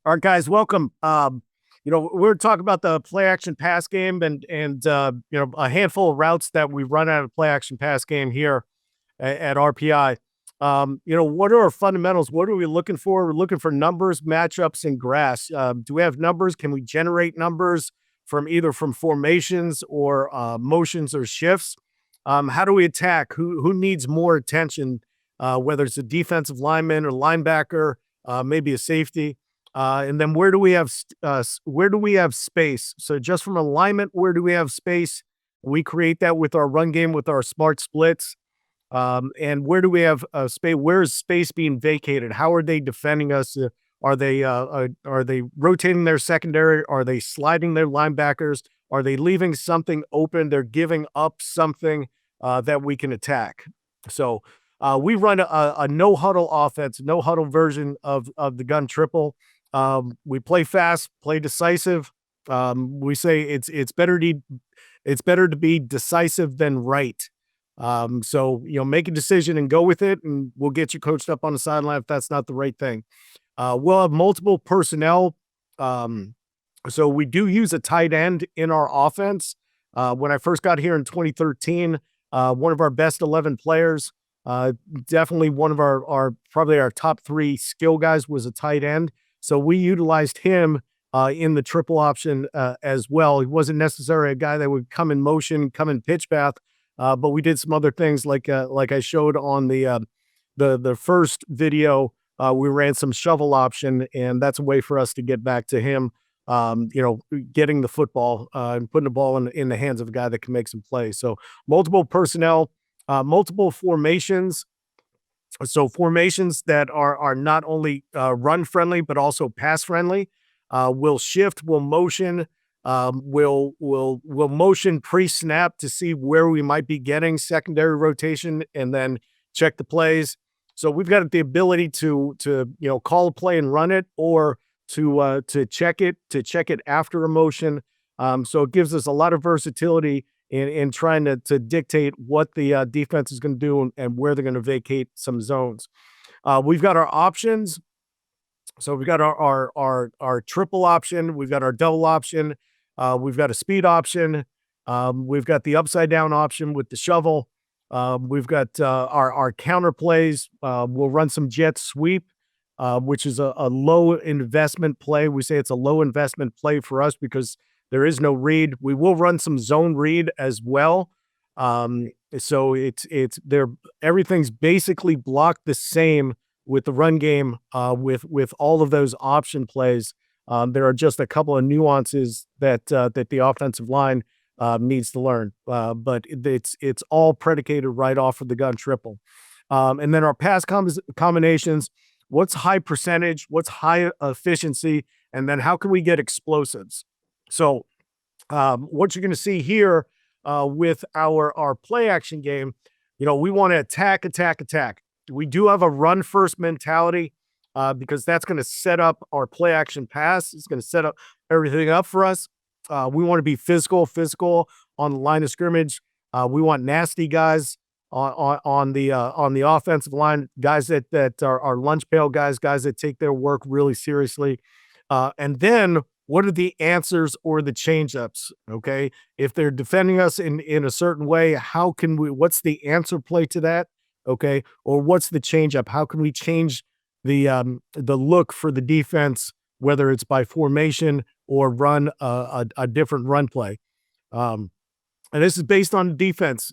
All right, guys, welcome. We're talking about the play action pass game and a handful of routes that we run out of play action pass game here at RPI. What are our fundamentals? What are we looking for? We're looking for numbers, matchups, and grass. Do we have numbers? Can we generate numbers from either from formations or motions or shifts? How do we attack? Who needs more attention? Whether it's a defensive lineman or linebacker, maybe a safety. And then where do we have space? So just from alignment, where do we have space? We create that with our run game with our smart splits. And where do we have space? Where is space being vacated? How are they defending us? Are they rotating their secondary? Are they sliding their linebackers? Are they leaving something open? They're giving up something that we can attack. So we run a no huddle offense, no huddle version of the gun triple. We play fast, play decisive. We say it's better to be decisive than right. Make a decision and go with it, and we'll get you coached up on the sideline if that's not the right thing. We'll have multiple personnel. So we do use a tight end in our offense. When I first got here in 2013, one of our best 11 players, definitely one of our probably our top 3 skill guys was a tight end. So we utilized him in the triple option as well. He wasn't necessarily a guy that would come in motion, come in pitch path, but we did some other things like I showed on the first video. We ran some shovel option, and that's a way for us to get back to him. Getting the football and putting the ball in the hands of a guy that can make some plays. So multiple personnel, multiple formations. So formations that are not only run friendly but also pass friendly. We'll shift, we'll motion, we'll motion pre-snap to see where we might be getting secondary rotation, and then check the plays. So we've got the ability to call a play and run it, or to check it after a motion. So it gives us a lot of versatility in trying to dictate what the defense is going to do and where they're going to vacate some zones. We've got our options. So we've got our triple option. We've got our double option. We've got a speed option. We've got the upside down option with the shovel. We've got our counter plays. We'll run some jet sweep, which is a low investment play. We say it's a low investment play for us because there is no read. We will run some zone read as well. So it's there. Everything's basically blocked the same with the run game, with all of those option plays. There are just a couple of nuances that the offensive line needs to learn, but it's all predicated right off of the gun triple. And then our pass combinations. What's high percentage? What's high efficiency? And then how can we get explosives? So what you're going to see here with our play action game, we want to attack. We do have a run first mentality because that's going to set up our play action pass. It's going to set up everything up for us. We want to be physical on the line of scrimmage. We want nasty guys on the offensive line, guys that are lunch pail guys that take their work really seriously. And then what are the answers or the change-ups? Okay. If they're defending us in a certain way, what's the answer play to that? Okay. Or what's the change-up? How can we change the look for the defense, whether it's by formation or run a different run play? And this is based on defense.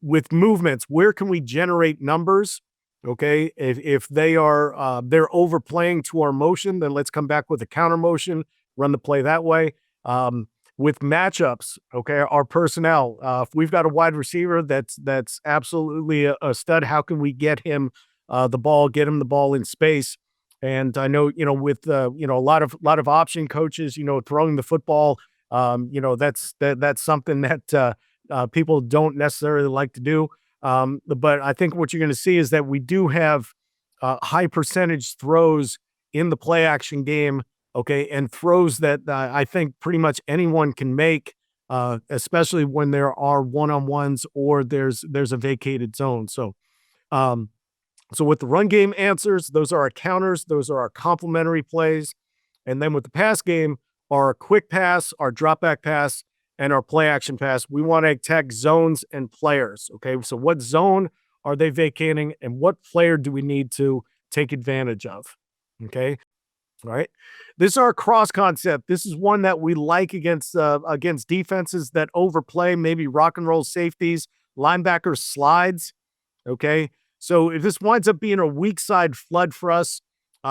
With movements, where can we generate numbers? Okay, if they're overplaying to our motion, then let's come back with a counter motion, run the play that way. With matchups, okay, our personnel. If we've got a wide receiver that's absolutely a stud, how can we get him the ball, get him the ball in space? And I know, with a lot of option coaches, throwing the football, that's something that people don't necessarily like to do. But I think what you're going to see is that we do have high percentage throws in the play action game. Okay. And throws that I think pretty much anyone can make, especially when there are one-on-ones or there's a vacated zone. So So with the run game answers, those are our counters, those are our complementary plays. And then with the pass game, our quick pass, our drop back pass, and our play action pass, we want to attack zones and players. Okay. So what zone are they vacating and what player do we need to take advantage of? Okay. All right. This is our cross concept. This is one that we like against defenses that overplay, maybe rock and roll safeties, linebackers slides. Okay. So if this winds up being a weak side flood for us,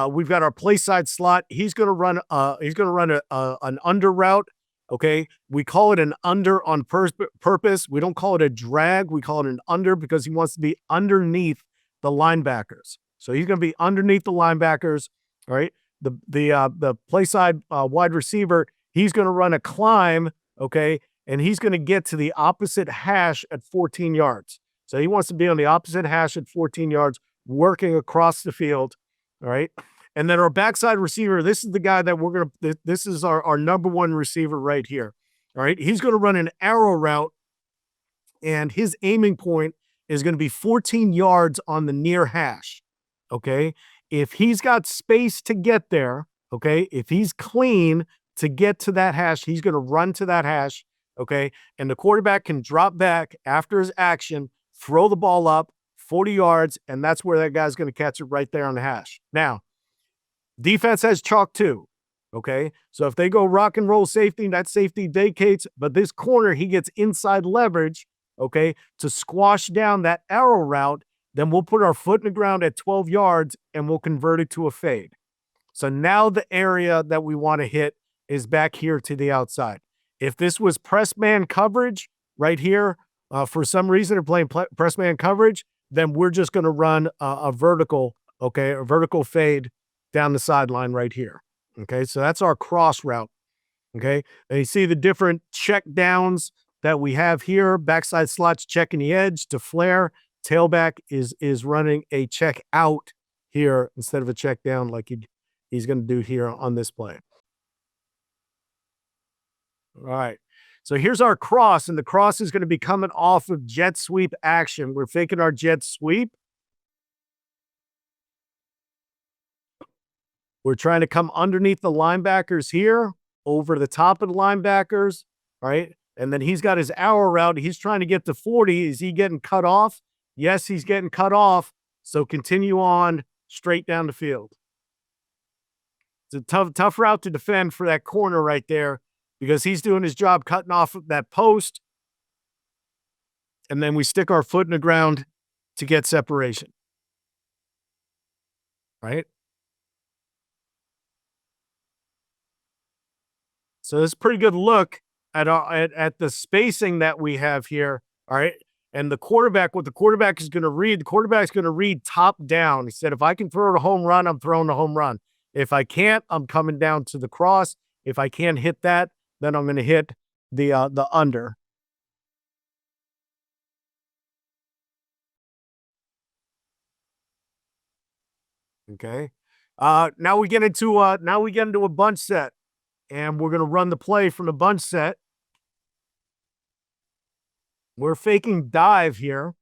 we've got our play side slot. He's going to run an under route. Okay. We call it an under on purpose. We don't call it a drag. We call it an under because he wants to be underneath the linebackers. So he's going to be underneath the linebackers. All right. The play side wide receiver, he's going to run a climb. Okay. And he's going to get to the opposite hash at 14 yards. So he wants to be on the opposite hash at 14 yards, working across the field. All right. And then our backside receiver, this is the guy that this is our number one receiver right here. All right. He's going to run an arrow route, and his aiming point is going to be 14 yards on the near hash. Okay. If he's got space to get there, okay, if he's clean to get to that hash, he's going to run to that hash. Okay. And the quarterback can drop back after his action, throw the ball up 40 yards, and that's where that guy's going to catch it right there on the hash. Now, defense has chalk too. Okay. So if they go rock and roll safety, that safety vacates, but this corner, he gets inside leverage, okay, to squash down that arrow route. Then we'll put our foot in the ground at 12 yards and we'll convert it to a fade. So now the area that we want to hit is back here to the outside. If this was press man coverage right here, for some reason they're playing press man coverage, then we're just going to run a vertical, okay, a vertical fade down the sideline right here. Okay, so that's our cross route. Okay, and you see the different check downs that we have here. Backside slots checking the edge to flare. Tailback is running a check out here instead of a check down like he's going to do here on this play. All right. So here's our cross, and the cross is going to be coming off of jet sweep action. We're faking our jet sweep. We're trying to come underneath the linebackers here, over the top of the linebackers, all right? And then he's got his arrow route. He's trying to get to 40. Is he getting cut off? Yes, he's getting cut off. So continue on straight down the field. It's a tough route to defend for that corner right there because he's doing his job cutting off that post. And then we stick our foot in the ground to get separation. Right? So it's a pretty good look at the spacing that we have here. All right. And the quarterback, what the quarterback is going to read, the quarterback's going to read top down. He said, if I can throw a home run, I'm throwing a home run. If I can't, I'm coming down to the cross. If I can't hit that, then I'm going to hit the under. Okay. Now we get into a bunch set, and we're going to run the play from the bunch set. We're faking dive here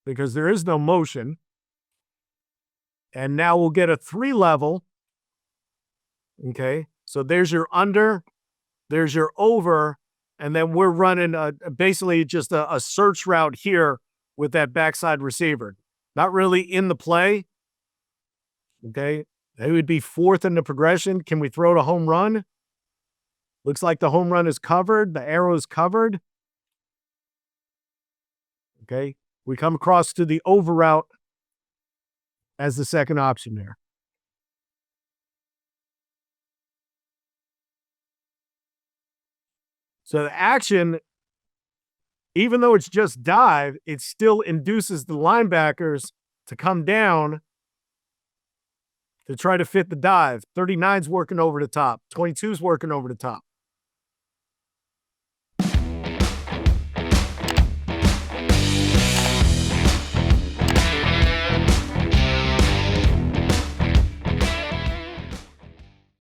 because there is no motion. And now we'll get a 3 level. Okay. So there's your under, there's your over, and then we're running basically just a search route here with that backside receiver. Not really in the play. Okay. It would be 4th in the progression. Can we throw the home run? Looks like the home run is covered. The arrow is covered. Okay. We come across to the over route as the second option there. So the action, even though it's just dive, it still induces the linebackers to come down to try to fit the dive. 39's working over the top. 22's working over the top.